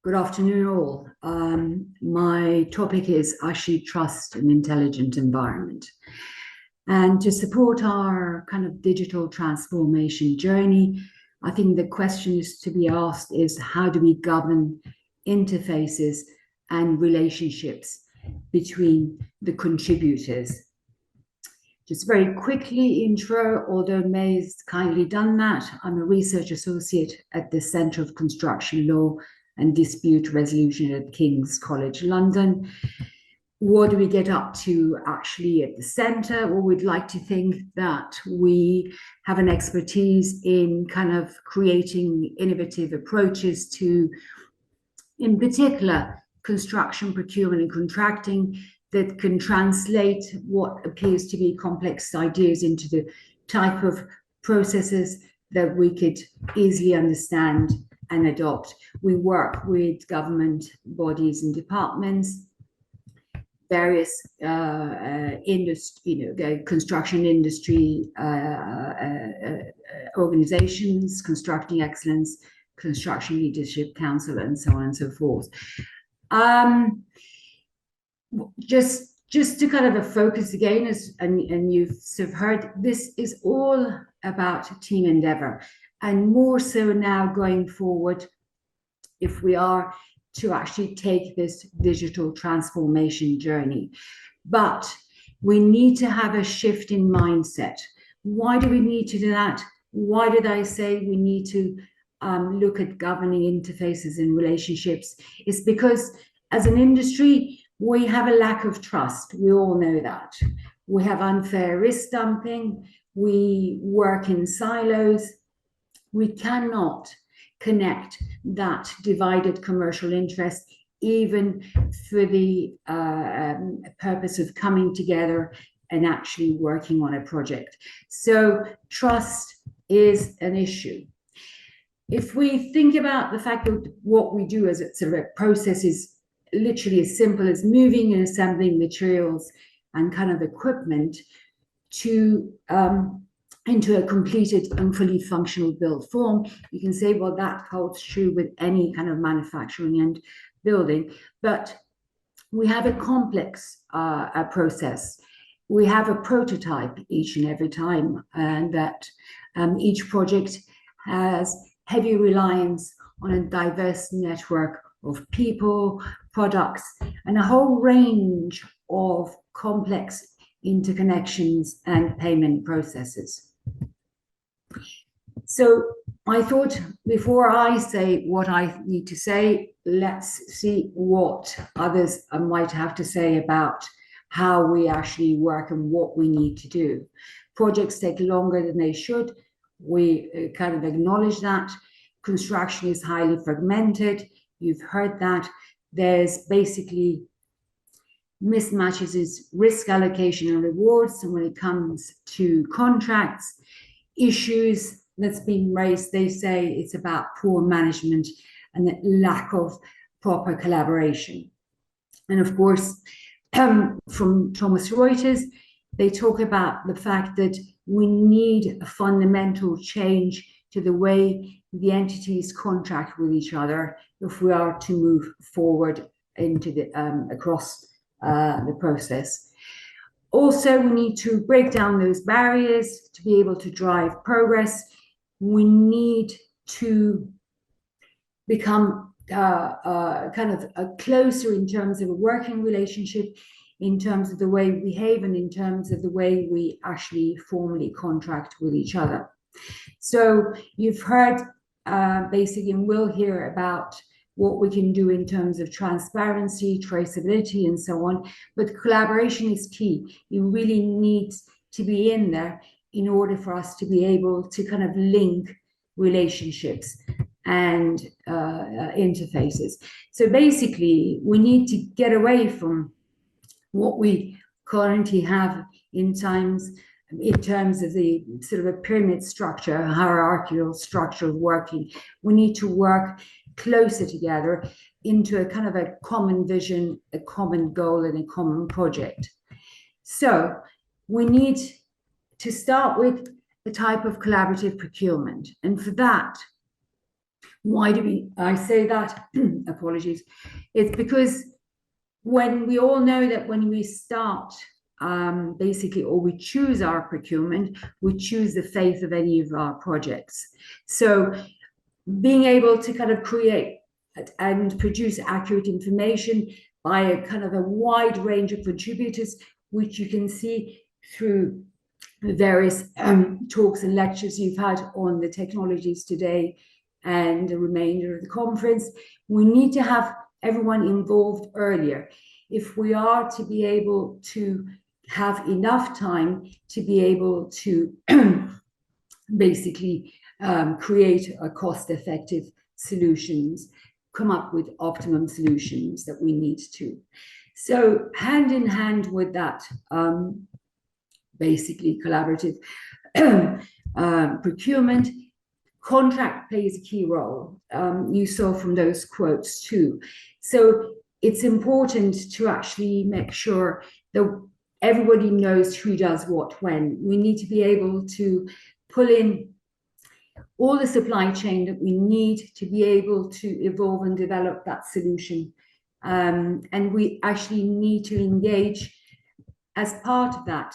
Good afternoon, all. My topic is actually trust an intelligent environment. And to support our kind of digital transformation journey, I think the question is to be asked is how do we govern interfaces and relationships between the contributors? Just very quickly intro, although May has kindly done that, I'm a research associate at the Centre of Construction Law and Dispute Resolution at King's College London. What do we get up to actually at the centre? Well, we'd like to think that we have an expertise in kind of creating innovative approaches to, in particular, construction, procurement and contracting that can translate what appears to be complex ideas into the type of processes that we could easily understand and adopt. We work with government bodies and departments, various construction industry organizations, Constructing Excellence, Construction Leadership Council, and so on and so forth. Just to kind of a focus again, and you've sort of heard, this is all about team endeavor, and more so now going forward, if we are to actually take this digital transformation journey. But we need to have a shift in mindset. Why do we need to do that? Why did I say we need to look at governing interfaces and relationships? It's because as an industry, we have a lack of trust. We all know that. We have unfair risk dumping. We work in silos. We cannot connect that divided commercial interest, even for the purpose of coming together and actually working on a project. So trust is an issue. If we think about the fact that what we do as a sort of a process is literally as simple as moving and assembling materials and kind of equipment to into a completed and fully functional build form, you can say, well, that holds true with any kind of manufacturing and building. But we have a complex process. We have a prototype each and every time, and that each project has heavy reliance on a diverse network of people, products, and a whole range of complex interconnections and payment processes. So I thought before I say what I need to say, let's see what others might have to say about how we actually work and what we need to do. Projects take longer than they should. We kind of acknowledge that. Construction is highly fragmented. You've heard that. There's basically mismatches in risk allocation and rewards. And when it comes to contracts, issues that's been raised, they say it's about poor management and the lack of proper collaboration. And of course, from Thomson Reuters, they talk about the fact that we need a fundamental change to the way the entities contract with each other if we are to move forward into the across the process. Also, we need to break down those barriers to be able to drive progress. We need to become kind of closer in terms of a working relationship, in terms of the way we behave, and in terms of the way we actually formally contract with each other. So you've heard basically, and we'll hear about what we can do in terms of transparency, traceability, and so on. But collaboration is key. You really need to be in there in order for us to be able to kind of link relationships and interfaces. So basically, we need to get away from what we currently have in terms of the sort of a pyramid structure, a hierarchical structure of working. We need to work closer together into a kind of a common vision, a common goal, and a common project. So we need to start with a type of collaborative procurement. And for that, Why do I say that? Apologies. It's because when we all know that when we start basically, or we choose our procurement, we choose the phase of any of our projects. So being able to kind of create and produce accurate information by a kind of a wide range of contributors, which you can see through the various talks and lectures you've had on the technologies today and the remainder of the conference. We need to have everyone involved earlier if we are to be able to have enough time to be able to basically create a cost-effective solutions, come up with optimum solutions that we need to. So hand in hand with that, basically collaborative procurement, contract plays a key role. You saw from those quotes too. So it's important to actually make sure that everybody knows who does what when. We need to be able to pull in all the supply chain that we need to be able to evolve and develop that solution. And we actually need to engage as part of that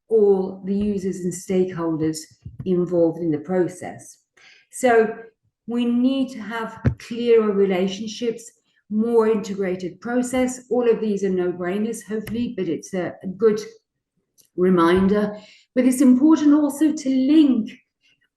all the users and stakeholders involved in the process. So we need to have clearer relationships, more integrated process. All of these are no-brainers, hopefully, but it's a good reminder. But it's important also to link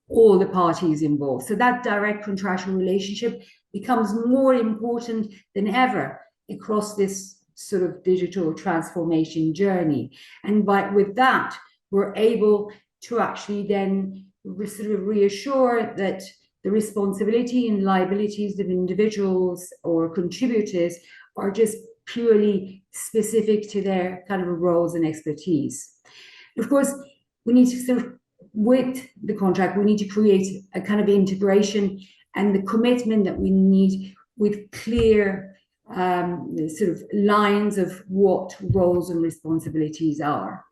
all the parties involved. So that direct contractual relationship becomes more important than ever across this sort of digital transformation journey. And with that, we're able to actually then sort of reassure that the responsibility and liabilities of individuals or contributors are just purely specific to their kind of roles and expertise. Of course, we need to sort of, with the contract, we need to create a kind of integration and the commitment that we need with clear sort of lines of what roles and responsibilities are.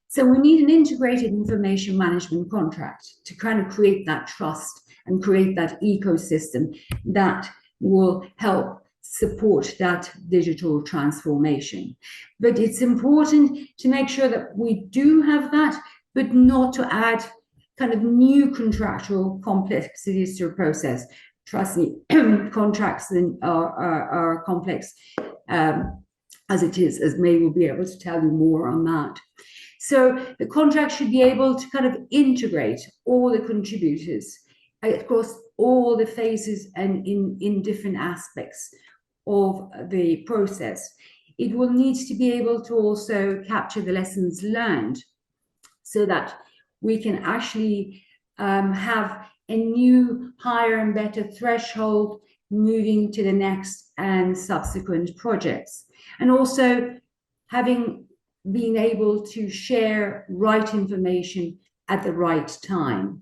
So we need an integrated information management contract to kind of create that trust and create that ecosystem that will help support that digital transformation. But it's important to make sure that we do have that, but not to add kind of new contractual complexities to a process. Trust me, contracts are complex as it is, as May will be able to tell you more on that. So the contract should be able to kind of integrate all the contributors across all the phases and in different aspects of the process. It will need to be able to also capture the lessons learned so that we can actually have a new, higher and better threshold moving to the next and subsequent projects. And also being able to share right information at the right time.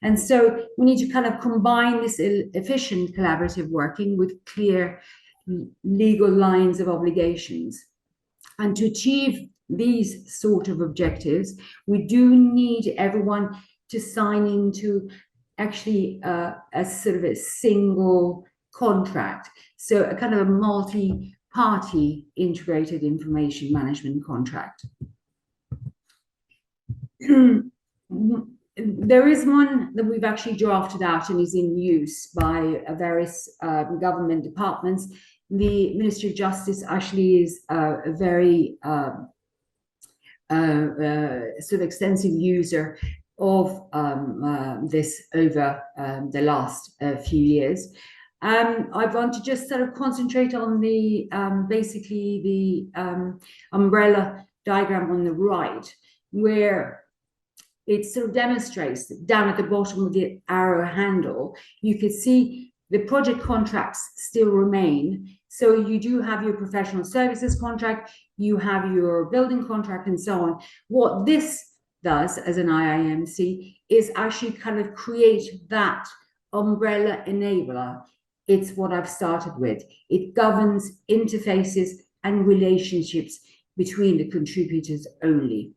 And so we need to kind of combine this efficient collaborative working with clear legal lines of obligations. And to achieve these sort of objectives, we do need everyone to sign into actually a sort of a single contract. So a kind of a multi-party integrated information management contract. There is one that we've actually drafted out and is in use by various government departments. The Ministry of Justice actually is a very sort of extensive user of this over the last few years. I want to just sort of concentrate on the basically the umbrella diagram on the right, where it sort of demonstrates that down at the bottom of the arrow handle, you can see the project contracts still remain. So you do have your professional services contract, you have your building contract and so on. What this does as an IIMC is actually kind of create that umbrella enabler. It's what I've started with. It governs interfaces and relationships between the contributors only.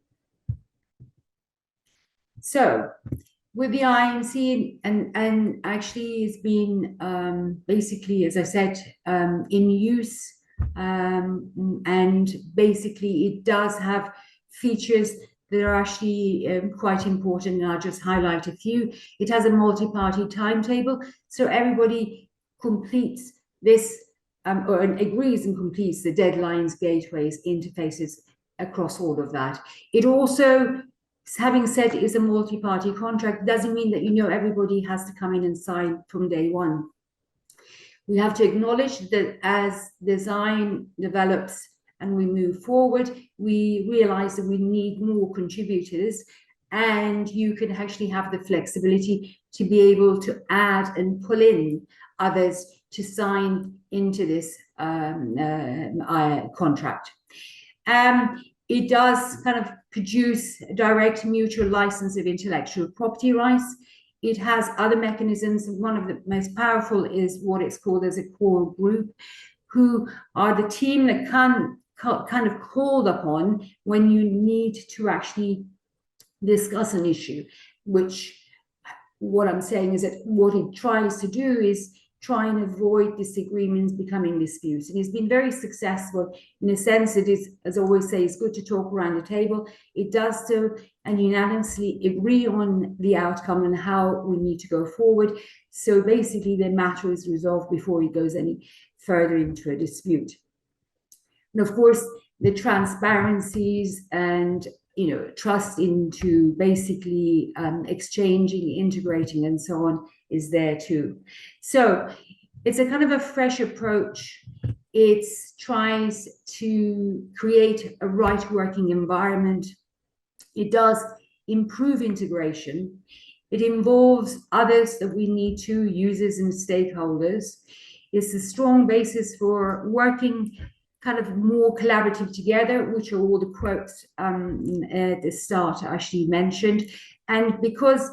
So with the IMC, and actually it's been basically, as I said, in use, and basically it does have features that are actually quite important, and I'll just highlight a few. It has a multi-party timetable, so everybody completes this or agrees and completes the deadlines, gateways, interfaces across all of that. It also, having said it is a multi-party contract, doesn't mean that everybody has to come in and sign from day one. We have to acknowledge that as design develops and we move forward, we realize that we need more contributors, and you can actually have the flexibility to be able to add and pull in others to sign into this contract. It does kind of produce a direct mutual license of intellectual property rights. It has other mechanisms. One of the most powerful is what it's called as a core group, who are the team that can kind of called upon when you need to actually discuss an issue, which what I'm saying is that what it tries to do is try and avoid disagreements becoming disputes. And it's been very successful in a sense. It is, as I always say, it's good to talk around the table. It does so, and unanimously agree on the outcome and how we need to go forward. So basically the matter is resolved before it goes any further into a dispute. And of course, the transparencies and trust into basically exchanging, integrating, and so on is there too. So it's a kind of a fresh approach. It tries to create a right working environment. It does improve integration. It involves others that we need to, users and stakeholders. It's a strong basis for working kind of more collaborative together, which are all the quotes at the start actually mentioned. And because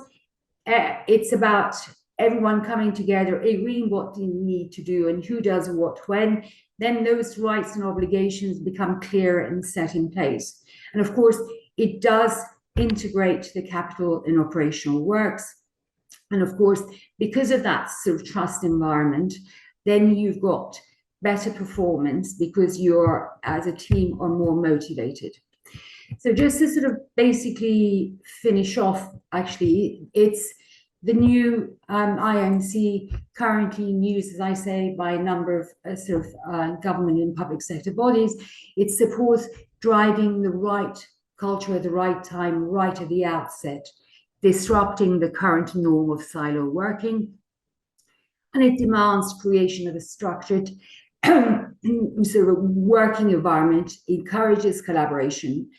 it's about everyone coming together, agreeing what they need to do and who does what when, then those rights and obligations become clear and set in place. And of course, it does integrate the capital and operational works. And of course, because of that sort of trust environment, then you've got better performance because you're, as a team, are more motivated. So just to sort of basically finish off, actually, it's the new IMC, currently in use, as I say, by a number of government and public sector bodies. It supports driving the right culture at the right time, right at the outset, disrupting the current norm of silo working. And it demands creation of a structured sort of working environment, encourages collaboration.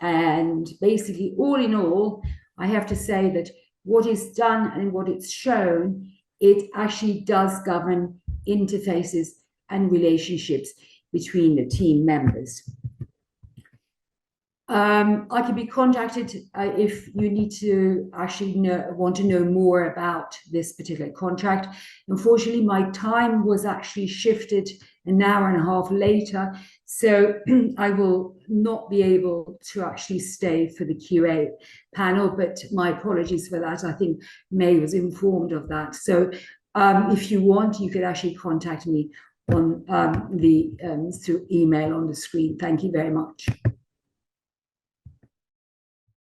And basically, all in all, I have to say that what is done and what it's shown, it actually does govern interfaces and relationships between the team members. I can be contacted if you need to actually want to know more about this particular contract. Unfortunately, my time was actually shifted an hour and a half later, so I will not be able to actually stay for the QA panel, but my apologies for that. I think May was informed of that. So if you want, you could actually contact me on through email on the screen. Thank you very much.